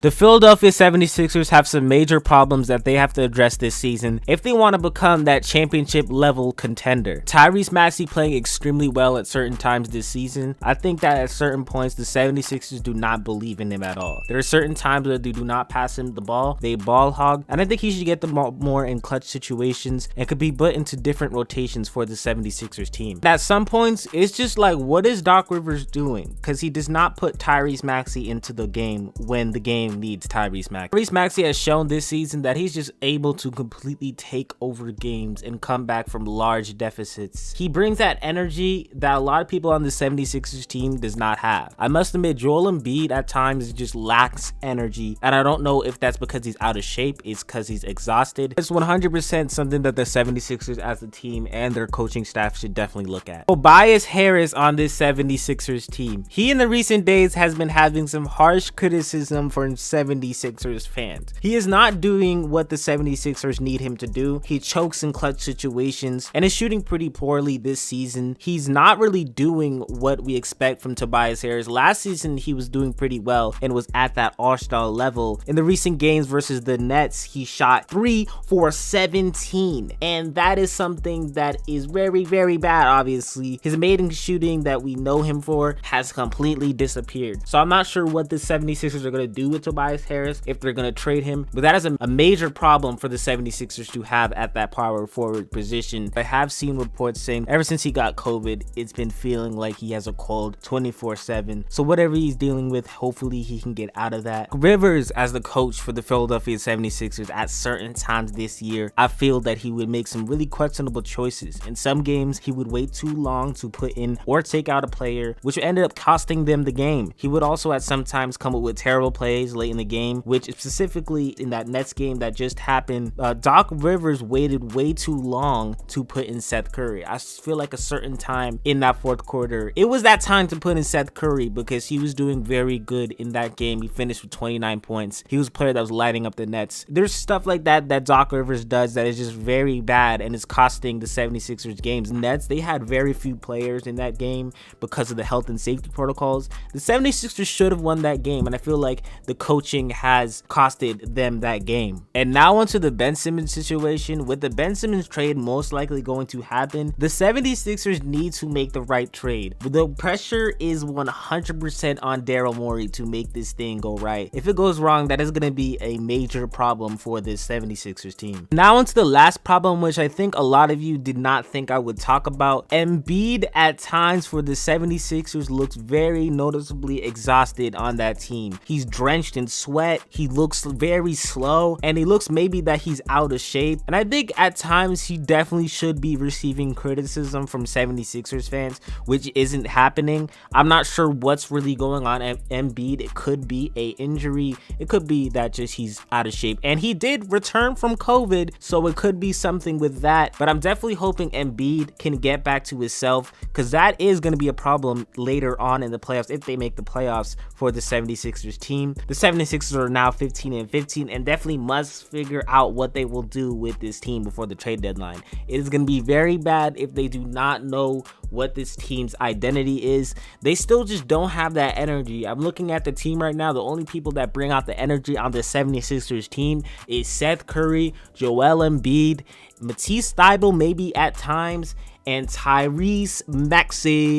The Philadelphia 76ers have some major problems that they have to address this season if they want to become that championship level contender. Tyrese Maxey playing extremely well at certain times this season. I think that at certain points the 76ers do not believe in him at all. There are certain times where they do not pass him the ball, they ball hog, and I think he should get the ball more in clutch situations and could be put into different rotations for the 76ers team. At some points, it's just like, what is Doc Rivers doing? Because he does not put Tyrese Maxey into the game when the game needs Tyrese Maxey. Tyrese Maxey has shown this season that he's just able to completely take over games and come back from large deficits. He brings that energy that a lot of people on the 76ers team does not have. I must admit, Joel Embiid at times just lacks energy, and I don't know if that's because he's out of shape, it's because he's exhausted. It's 100% something that the 76ers as a team and their coaching staff should definitely look at. Tobias Harris on this 76ers team. He in the recent days has been having some harsh criticism from 76ers fans. He is not doing what the 76ers need him to do. He chokes in clutch situations and is shooting pretty poorly this season. He's not really doing what we expect from Tobias Harris. Last season he was doing pretty well and was at that all-star level. In the recent games versus the Nets, he shot 3 for 17, and that is something that is very, very bad. Obviously, his amazing shooting that we know him for has completely disappeared. So I'm not sure what the 76ers are going to do with Tobias Harris, if they're going to trade him, but that is a major problem for the 76ers to have at that power forward position. I have seen reports saying ever since he got COVID, it's been feeling like he has a cold 24/7. So whatever he's dealing with, hopefully he can get out of that. Rivers as the coach for the Philadelphia 76ers at certain times this year, I feel that he would make some really questionable choices. In some games, he would wait too long to put in or take out a player, which ended up costing them the game. He would also at some times come up with terrible plays late in the game, which specifically in that Nets game that just happened, Doc Rivers waited way too long to put in Seth Curry. I feel like a certain time in that fourth quarter, it was that time to put in Seth Curry because he was doing very good in that game. He finished with 29 points. He was a player that was lighting up the Nets. There's stuff like that that Doc Rivers does that is just very bad and is costing the 76ers games. Nets, they had very few players in that game because of the health and safety protocols. The 76ers should have won that game, and I feel like the coaching has costed them that game. And now onto the Ben Simmons situation. With the Ben Simmons trade most likely going to happen, the 76ers need to make the right trade. The pressure is 100% on Daryl Morey to make this thing go right. If it goes wrong, that is going to be a major problem for this 76ers team. Now onto the last problem, which I think a lot of you did not think I would talk about. Embiid at times for the 76ers looks very noticeably exhausted on that team. He's drenched in sweat, he looks very slow, and he looks maybe that he's out of shape. And I think at times he definitely should be receiving criticism from 76ers fans, which isn't happening. I'm not sure what's really going on at Embiid. It could be a injury, it could be that just he's out of shape, and he did return from COVID, so it could be something with that. But I'm definitely hoping Embiid can get back to himself, because that is going to be a problem later on in the playoffs if they make the playoffs for the 76ers team. The 76ers are now 15-15 and definitely must figure out what they will do with this team before the trade deadline. It is going to be very bad if they do not know what this team's identity is. They still just don't have that energy. I'm looking at the team right now. The only people that bring out the energy on the 76ers team is Seth Curry, Joel Embiid, Matisse Thybulle maybe at times, and Tyrese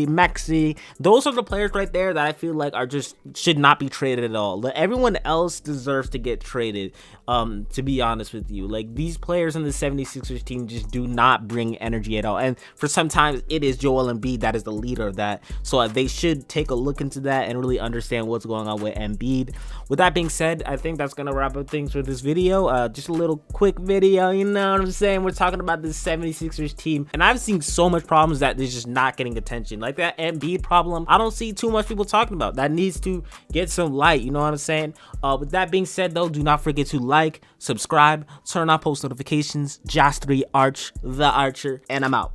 Maxey. Those are the players right there that I feel like are just should not be traded at all. Everyone else deserves to get traded, to be honest with you. Like, these players in the 76ers team just do not bring energy at all, and for sometimes it is Joel Embiid that is the leader of that. So they should take a look into that and really understand what's going on with Embiid. With that being said, I think that's gonna wrap up things for this video. Just a little quick video, you know what I'm saying? We're talking about this 76ers team, and I've seen so much problems that they're just not getting attention. Like that Embiid problem, I don't see too much people talking about. That needs to get some light, you know what I'm saying? With that being said though, do not forget to like, subscribe, turn on post notifications. Josh3 Arch, the Archer, and I'm out.